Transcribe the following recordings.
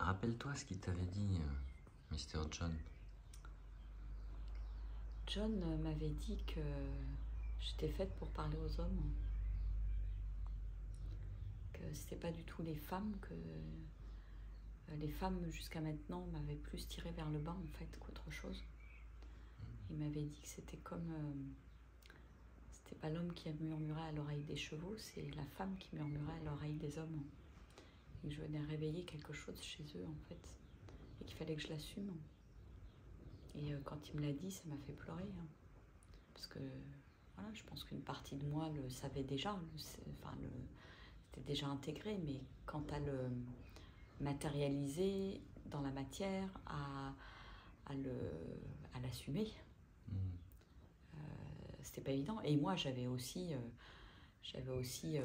Rappelle-toi ce qu'il t'avait dit, Mr. John. John m'avait dit que j'étais faite pour parler aux hommes, que c'était pas du tout les femmes, que les femmes jusqu'à maintenant m'avaient plus tirée vers le bas en fait qu'autre chose. Il m'avait dit que c'était comme c'était pas l'homme qui murmurait à l'oreille des chevaux, c'est la femme qui murmurait à l'oreille des hommes. Et que je venais réveiller quelque chose chez eux en fait, et qu'il fallait que je l'assume. Et quand il me l'a dit, ça m'a fait pleurer, hein. Parce que voilà, je pense qu'une partie de moi le savait déjà, c'était déjà intégré, mais quant à le matérialiser dans la matière, à l'assumer, c'était pas évident. Et moi, j'avais aussi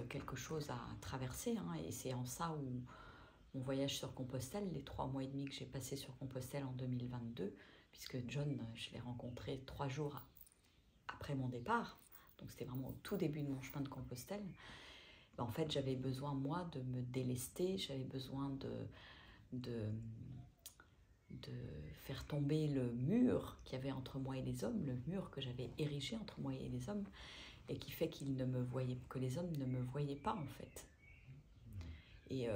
quelque chose à traverser, hein, et c'est en ça où mon voyage sur Compostelle, les 3 mois et demi que j'ai passé sur Compostelle en 2022, puisque John, je l'ai rencontré 3 jours après mon départ, donc c'était vraiment au tout début de mon chemin de Compostelle. En fait, j'avais besoin, moi, de me délester, j'avais besoin de faire tomber le mur qu'il y avait entre moi et les hommes, le mur que j'avais érigé entre moi et les hommes, et qui fait que les hommes ne me voyaient pas, en fait. Et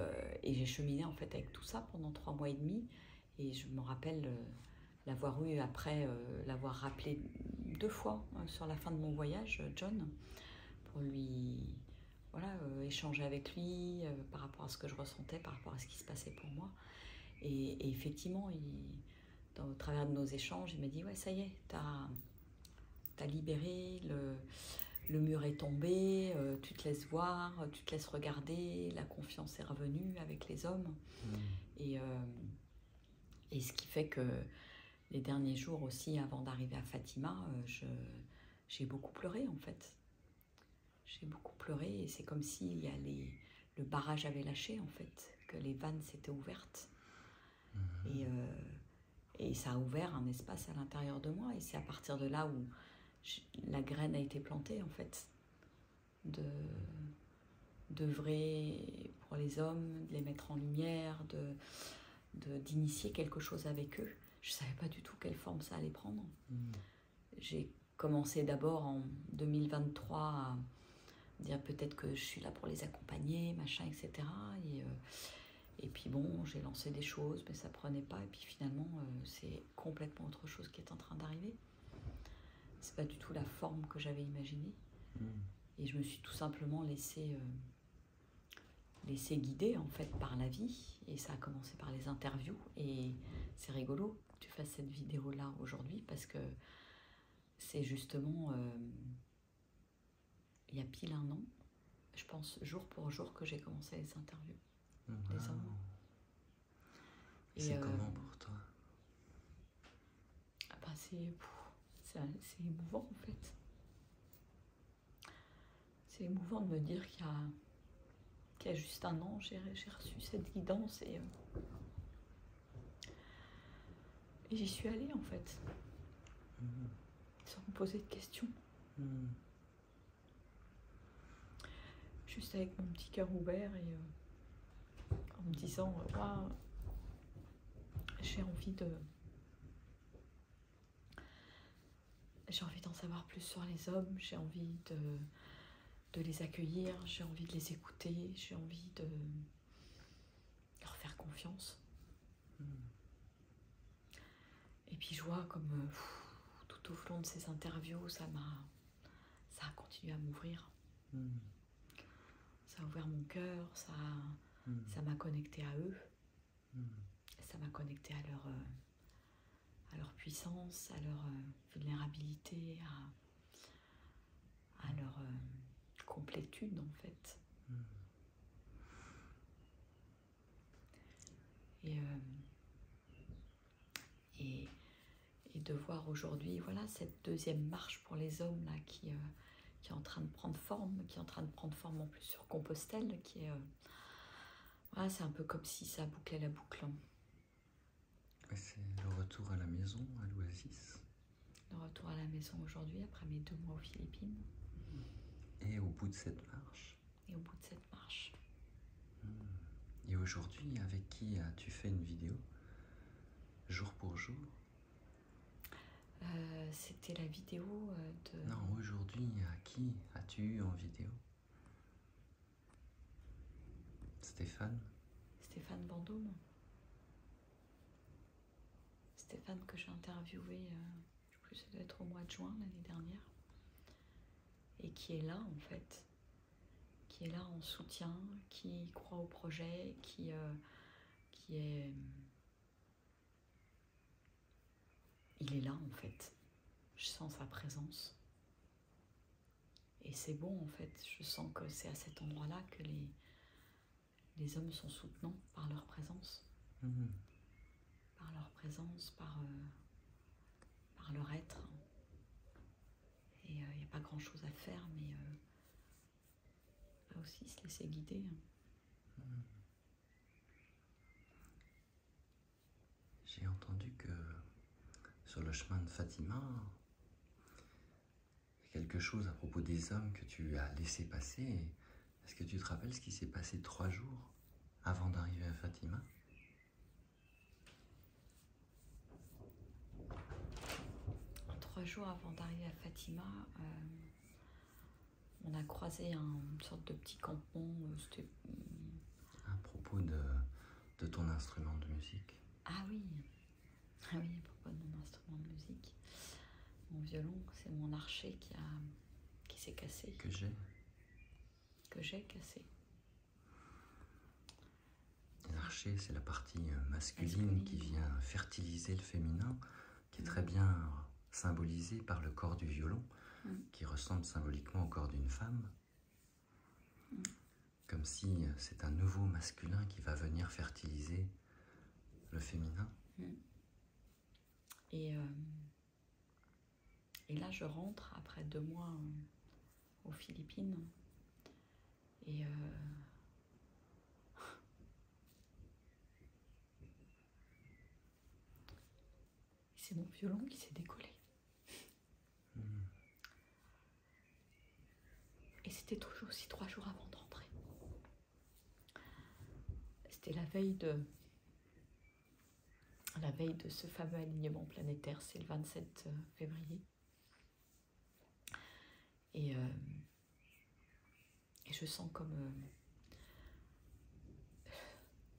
j'ai cheminé, en fait, avec tout ça pendant 3 mois et demi, et je me rappelle l'avoir eu après, l'avoir rappelé 2 fois sur la fin de mon voyage, John, pour lui... Voilà, échanger avec lui par rapport à ce que je ressentais, par rapport à ce qui se passait pour moi. Et effectivement, au travers de nos échanges, il m'a dit « Ouais, ça y est, t'as libéré, le mur est tombé, tu te laisses voir, tu te laisses regarder, la confiance est revenue avec les hommes. » Et ce qui fait que les derniers jours aussi, avant d'arriver à Fatima, j'ai beaucoup pleuré en fait. J'ai beaucoup pleuré et c'est comme si le barrage avait lâché en fait, que les vannes s'étaient ouvertes. Et ça a ouvert un espace à l'intérieur de moi et c'est à partir de là où la graine a été plantée en fait, d'œuvrer pour les hommes, de les mettre en lumière, d'initier quelque chose avec eux. Je ne savais pas du tout quelle forme ça allait prendre. J'ai commencé d'abord en 2023 à dire peut-être que je suis là pour les accompagner, machin, etc. Et puis bon, j'ai lancé des choses, mais ça prenait pas. Et puis finalement, c'est complètement autre chose qui est en train d'arriver. C'est pas du tout la forme que j'avais imaginée. Et je me suis tout simplement laissée guider en fait par la vie. Et ça a commencé par les interviews. Et c'est rigolo que tu fasses cette vidéo-là aujourd'hui parce que c'est justement... il y a pile 1 an, je pense jour pour jour que j'ai commencé les interviews des hommes. Et c'est comment pour toi? C'est émouvant en fait. C'est émouvant de me dire qu'il y a juste 1 an, j'ai reçu cette guidance et j'y suis allée en fait, sans me poser de questions. Juste avec mon petit cœur ouvert et en me disant j'ai envie d'en savoir plus sur les hommes, j'ai envie de les accueillir, j'ai envie de les écouter, j'ai envie de leur faire confiance. Et puis je vois comme tout au long de ces interviews, ça a continué à m'ouvrir. Ça a ouvert mon cœur, ça m'a connecté à eux, ça m'a connecté à leur puissance, à leur vulnérabilité, à leur complétude en fait. Et de voir aujourd'hui, voilà, cette 2e marche pour les hommes là qui est en train de prendre forme, en plus sur Compostelle, qui est voilà, c'est un peu comme si ça bouclait la boucle. C'est le retour à la maison, à l'oasis. Le retour à la maison aujourd'hui, après mes 2 mois aux Philippines. Et au bout de cette marche. Et aujourd'hui, avec qui as-tu fait une vidéo? Jour pour jour? C'était la vidéo de... Non, aujourd'hui, à qui as-tu eu en vidéo? Stéphane? Stéphane Vendôme. Stéphane que j'ai interviewé, je sais plus, ça doit être au mois de juin l'année dernière. Et qui est là en fait. Qui est là en soutien, qui croit au projet, qui est... Il est là en fait. Je sens sa présence. Et c'est bon en fait. Je sens que c'est à cet endroit-là que les hommes sont soutenants par leur présence. Par leur présence, par leur être. Et il n'y a pas grand-chose à faire, mais là aussi se laisser guider. J'ai entendu que sur le chemin de Fatima, il y a quelque chose à propos des hommes que tu as laissé passer. Est-ce que tu te rappelles ce qui s'est passé 3 jours avant d'arriver à Fatima? Trois jours avant d'arriver à Fatima, on a croisé une sorte de petit campement. À propos de ton instrument de musique. Ah oui, à propos de mon instrument de musique. Mon violon, c'est mon archet qui s'est cassé. Que j'ai cassé. L'archet, c'est la partie masculine qui vient fertiliser le féminin, qui est très bien symbolisée par le corps du violon, qui ressemble symboliquement au corps d'une femme. Comme si c'est un nouveau masculin qui va venir fertiliser le féminin. Et là, je rentre après 2 mois aux Philippines. Et c'est mon violon qui s'est décollé. Et c'était toujours aussi 3 jours avant de rentrer. C'était la veille de ce fameux alignement planétaire, c'est le 27 février. Et je sens comme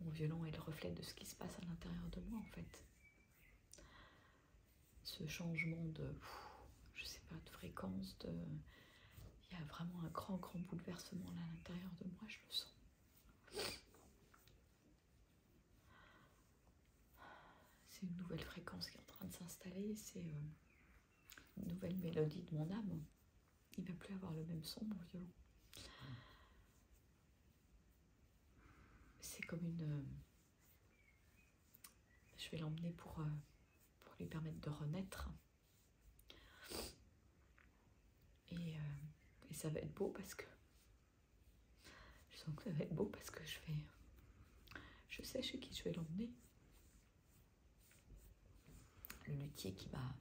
mon violon est le reflet de ce qui se passe à l'intérieur de moi en fait. Ce changement je sais pas, de fréquence, il y a vraiment un grand bouleversement là à l'intérieur de moi, je le sens. C'est une nouvelle fréquence qui est en train de s'installer, c'est une nouvelle mélodie de mon âme. Il ne va plus avoir le même son, mon violon. C'est comme une... Je vais l'emmener pour lui permettre de renaître. Et ça va être beau parce que... Je sens que ça va être beau parce que je sais chez qui je vais l'emmener. Le luthier qui m'a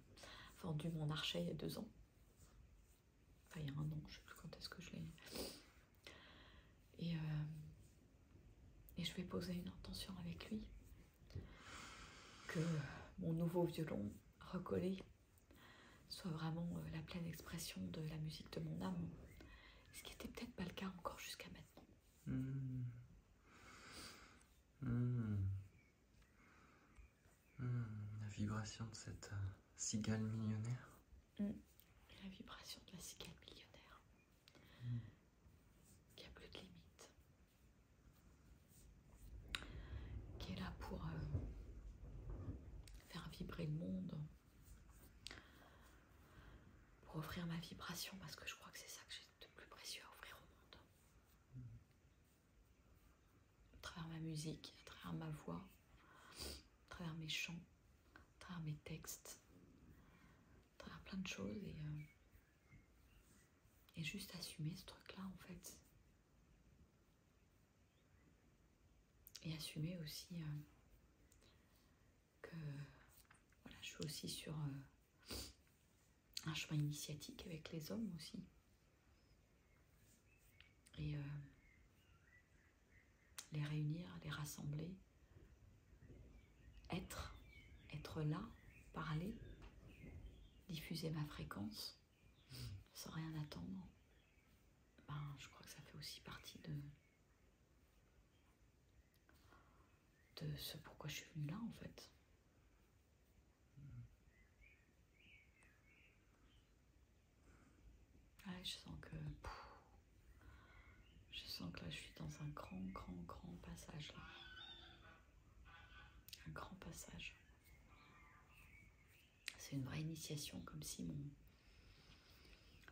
vendu mon archet il y a 2 ans. Enfin, il y a 1 an, je ne sais plus quand est-ce que je l'ai... Et je vais poser une intention avec lui. Que mon nouveau violon recollé soit vraiment la pleine expression de la musique de mon âme. Ce qui n'était peut-être pas le cas encore jusqu'à maintenant. La vibration de cette cigale millionnaire. La vibration de la cigale millionnaire. Qui a plus de limite. Qui est là pour faire vibrer le monde. Pour offrir ma vibration, parce que je crois que c'est ça que j'ai de plus précieux à offrir au monde. À travers ma musique, à travers ma voix, à travers mes chants, à travers mes textes, à travers plein de choses et juste assumer ce truc-là en fait. Et assumer aussi que voilà, je suis aussi sur un chemin initiatique avec les hommes aussi. Et les réunir, les rassembler, être là, parler, diffuser ma fréquence, sans rien attendre, ben, je crois que ça fait aussi partie de ce pourquoi je suis venue là en fait. Ouais, je sens que là je suis dans un grand passage là. Un grand passage. C'est une vraie initiation, comme si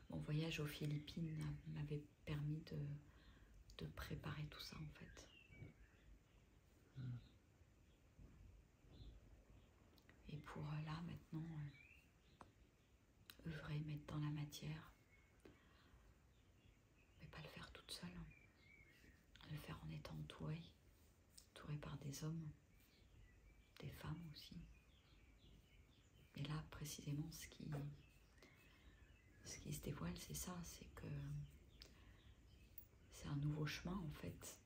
mon voyage aux Philippines m'avait permis de préparer tout ça en fait. Et pour là maintenant, œuvrer, mettre dans la matière, mais pas le faire toute seule, le faire en étant entourée par des hommes, des femmes aussi. Et là précisément ce qui se dévoile, c'est ça, c'est que c'est un nouveau chemin en fait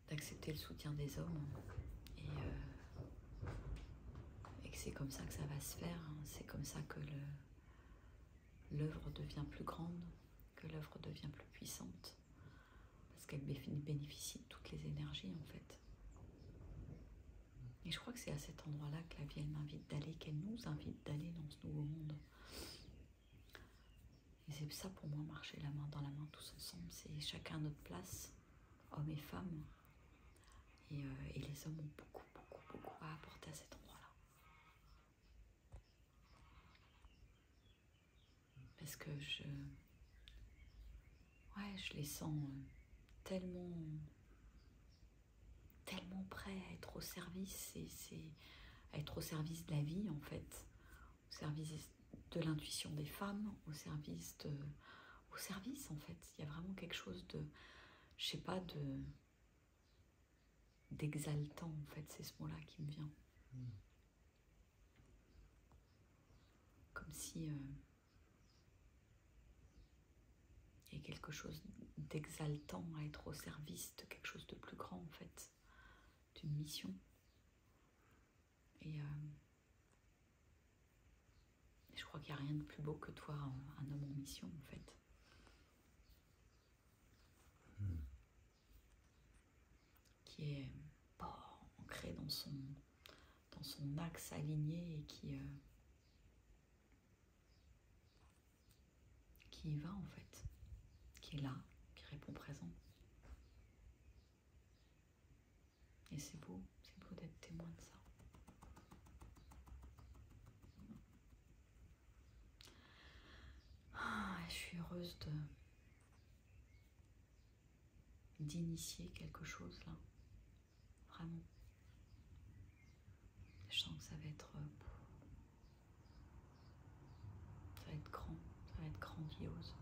d'accepter le soutien des hommes et que c'est comme ça que ça va se faire, hein. C'est comme ça que l'œuvre devient plus grande, que l'œuvre devient plus puissante, parce qu'elle bénéficie de toutes les énergies en fait. Et je crois que c'est à cet endroit-là que la vie elle m'invite d'aller, qu'elle nous invite d'aller dans ce nouveau monde. Et c'est ça pour moi, marcher la main dans la main tous ensemble, c'est chacun à notre place, hommes et femmes. Et les hommes ont beaucoup à apporter à cet endroit-là. Parce que je les sens tellement prêts à être au service, à être au service de la vie en fait, au service de l'intuition des femmes, au service en fait. Il y a vraiment quelque chose de, je sais pas, d'exaltant en fait, c'est ce mot-là qui me vient. Comme si il y a quelque chose d'exaltant à être au service de quelque chose de plus grand en fait, d'une mission. Et je crois qu'il n'y a rien de plus beau que de voir un homme en mission en fait. Qui est ancré dans son axe aligné et qui y va en fait, qui est là, qui répond présent. Et c'est beau d'être témoin de ça. Je suis heureuse d'initier quelque chose là, vraiment. Je sens que ça va être grand, ça va être grandiose.